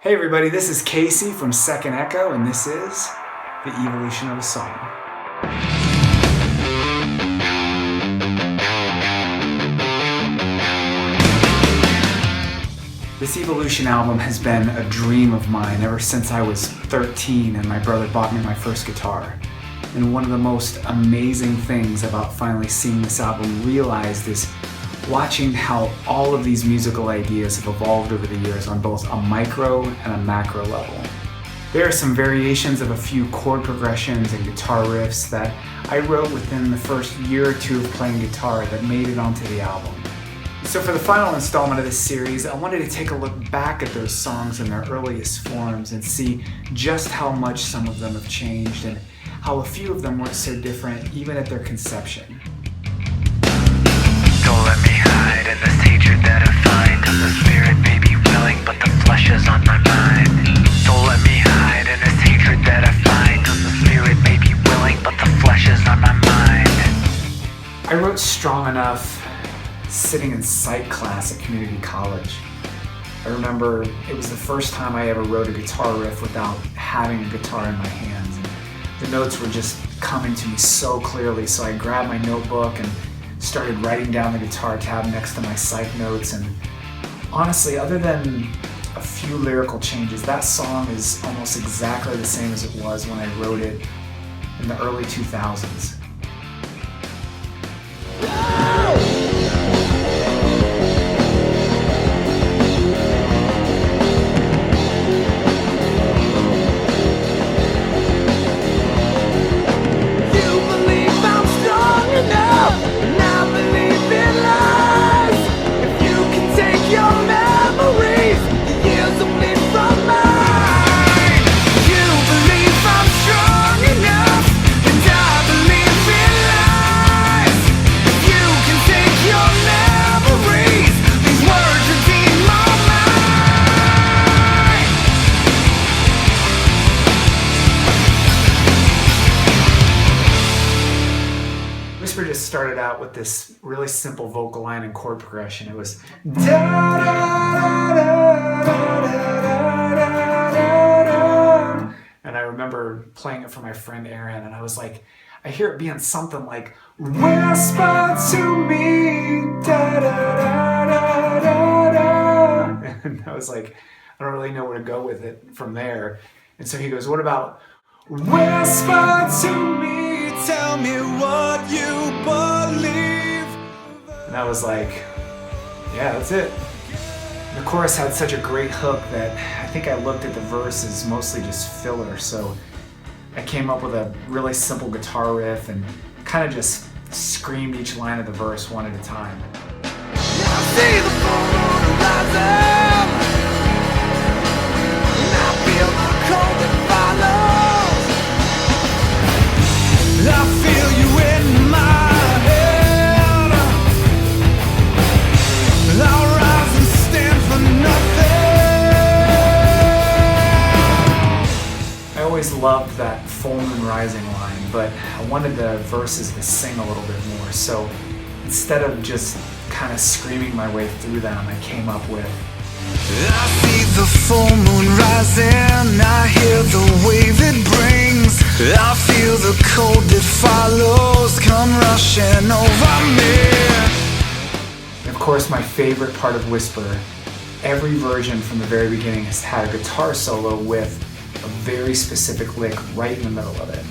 Hey everybody, this is Casey from Second Echo, and this is the evolution of a song. This Evolution album has been a dream of mine ever since I was 13 and my brother bought me my first guitar. And one of the most amazing things about finally seeing this album realized is watching how all of these musical ideas have evolved over the years on both a micro and a macro level. There are some variations of a few chord progressions and guitar riffs that I wrote within the first year or two of playing guitar that made it onto the album. So for the final installment of this series, I wanted to take a look back at those songs in their earliest forms and see just how much some of them have changed and how a few of them weren't so different even at their conception. Don't let me hide in this hatred that I find, 'cause the spirit may be willing, but the flesh is on my mind. Don't let me hide in this hatred that I find, 'cause the spirit may be willing, but the flesh is on my mind. I wrote Strong Enough sitting in psych class at community college. I remember it was the first time I ever wrote a guitar riff without having a guitar in my hands. And the notes were just coming to me so clearly, so I grabbed my notebook and started writing down the guitar tab next to my psych notes, and honestly, other than a few lyrical changes, that song is almost exactly the same as it was when I wrote it in the early 2000s. Just started out with this really simple vocal line and chord progression. It was da da da da da da da, and I remember playing it for my friend Aaron, and I was like, I hear it being something like whisper to me da da da da da da, and I was like, I don't really know where to go with it from there. And so he goes, what about whisper to me, tell me what you believe? And I was like, yeah, that's it. The chorus had such a great hook that I think I looked at the verse as mostly just filler, so I came up with a really simple guitar riff and kind of just screamed each line of the verse one at a time. I see the full moon rising, and I feel the cold that follows. I feel you in my head. I'll rise and stand for nothing. I always loved that full moon rising line, but I wanted the verses to sing a little bit more. So instead of just kind of screaming my way through them, I came up with, I see the full moon rising, I hear the wave it brings, I feel the cold that follows come rushing over me. And of course, my favorite part of Whisper, every version from the very beginning has had a guitar solo with a very specific lick right in the middle of it.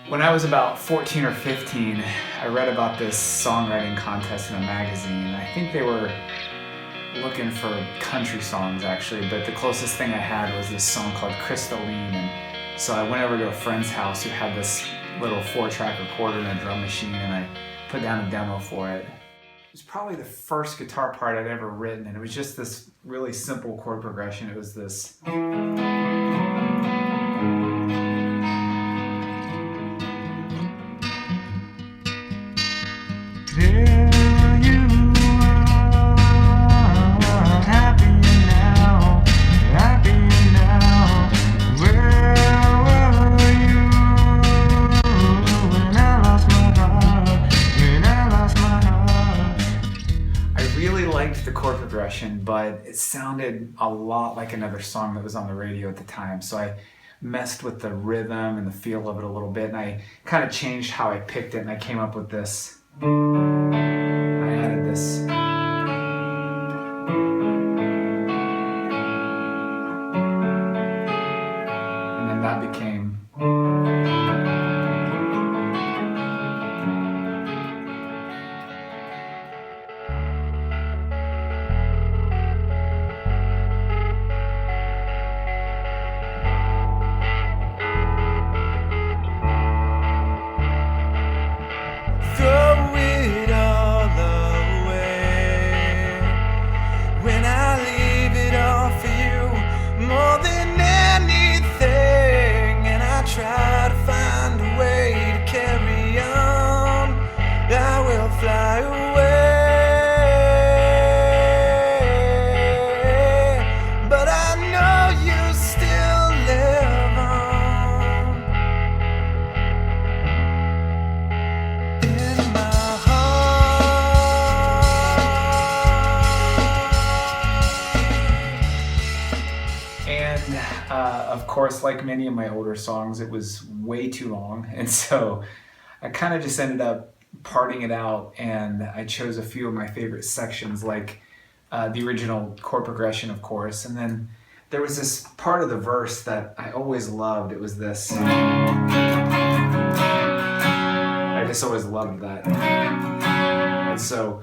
When I was about 14 or 15, I read about this songwriting contest in a magazine. I think they were looking for country songs actually, but the closest thing I had was this song called Crystalline. And so I went over to a friend's house who had this little 4-track recorder and a drum machine, and I put down a demo for it. It was probably the first guitar part I'd ever written, and it was just this really simple chord progression. It was this. There you are, happier now, happier now. Where were you when I lost my heart, when I lost my heart? I really liked the chord progression, but it sounded a lot like another song that was on the radio at the time. So I messed with the rhythm and the feel of it a little bit, and I kind of changed how I picked it, and I came up with this. I added this. And then that became. Throw it all away when I leave it all for you more than anything, and I try to find a way to carry on. I will fly away, but I know you still live on in my heart. And of course, like many of my older songs, it was way too long. And so I kind of just ended up parting it out, and I chose a few of my favorite sections, like the original chord progression, of course. And then there was this part of the verse that I always loved. It was this. I just always loved that. And so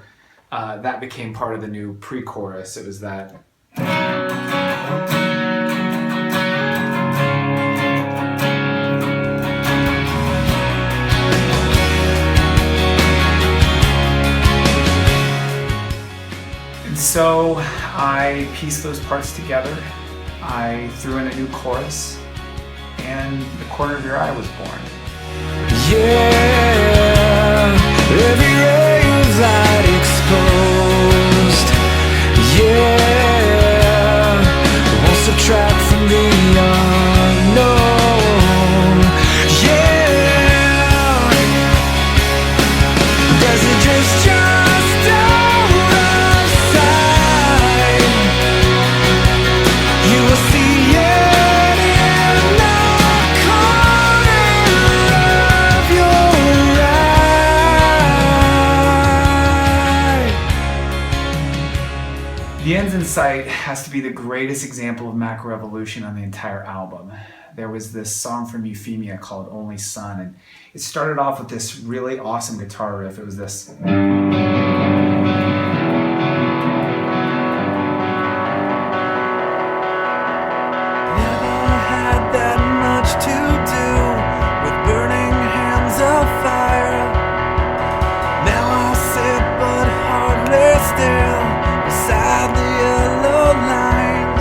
that became part of the new pre-chorus. It was that. And so I pieced those parts together. I threw in a new chorus, and The Corner of Your Eye was born. Yeah, every ray of light exposed. Yeah, won't subtract from the unknown. Yeah, does it just out of sight? You will see it in the corner of your eye. The Ends in Sight has to be the greatest example of macro evolution on the entire album. There was this song from Euphemia called Only Son, and it started off with this really awesome guitar riff. It was this. Never had that much to do with burning hands of fire. Now I sit but hardly still beside the yellow lines.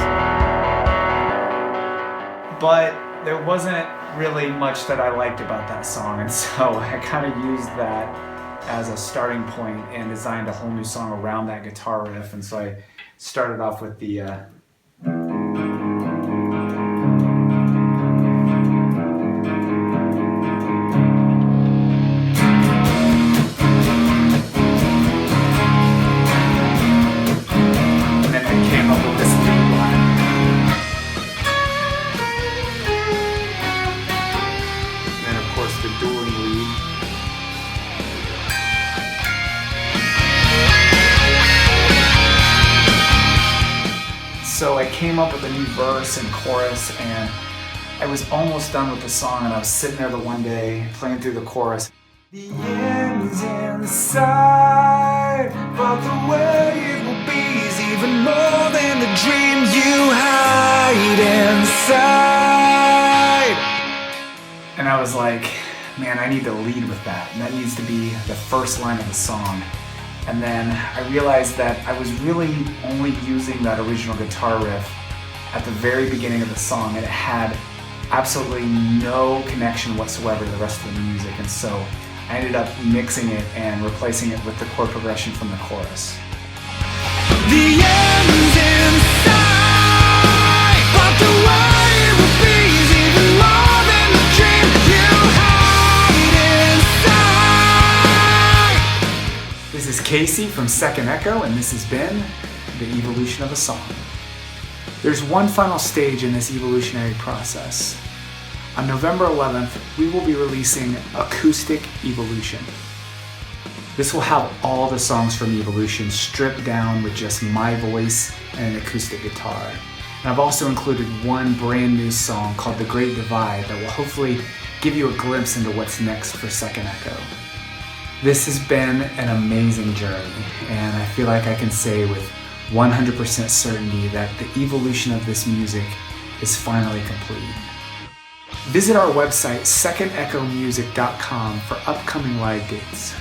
But there wasn't really much that I liked about that song, and so I kind of used that as a starting point and designed a whole new song around that guitar riff. And so I started off with the and then I came up with this lead line. And then of course the dueling lead. So I came up with a new verse and chorus, and I was almost done with the song, and I was sitting there the one day playing through the chorus. The end's inside, but the way it will be is even more than the dream you hide inside. And I was like, man, I need to lead with that, and that needs to be the first line of the song. And then I realized that I was really only using that original guitar riff at the very beginning of the song, and it had absolutely no connection whatsoever to the rest of the music. And so I ended up mixing it and replacing it with the chord progression from the chorus. The end's in sight, but the way it will be is even more than the dream you hide inside. This is Casey from Second Echo, and this has been the evolution of a song. There's one final stage in this evolutionary process. On November 11th, we will be releasing Acoustic Evolution. This will have all the songs from Evolution stripped down with just my voice and an acoustic guitar. And I've also included one brand new song called The Great Divide that will hopefully give you a glimpse into what's next for Second Echo. This has been an amazing journey, and I feel like I can say with 100% certainty that the evolution of this music is finally complete. Visit our website, secondechomusic.com, for upcoming live dates.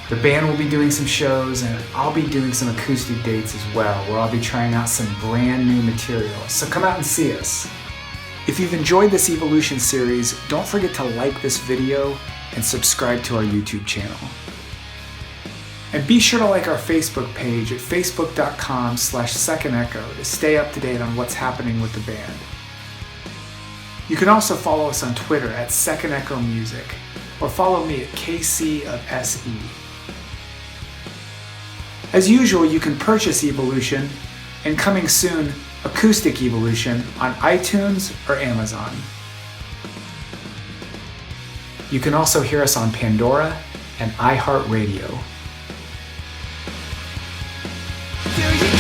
The band will be doing some shows, and I'll be doing some acoustic dates as well, where I'll be trying out some brand new material, so come out and see us. If you've enjoyed this Evolution series, don't forget to like this video and subscribe to our YouTube channel. And be sure to like our Facebook page at facebook.com/secondecho to stay up to date on what's happening with the band. You can also follow us on Twitter at Second Echo Music, or follow me at KC of SE. As usual, you can purchase Evolution, and coming soon, Acoustic Evolution, on iTunes or Amazon. You can also hear us on Pandora and iHeartRadio. Do you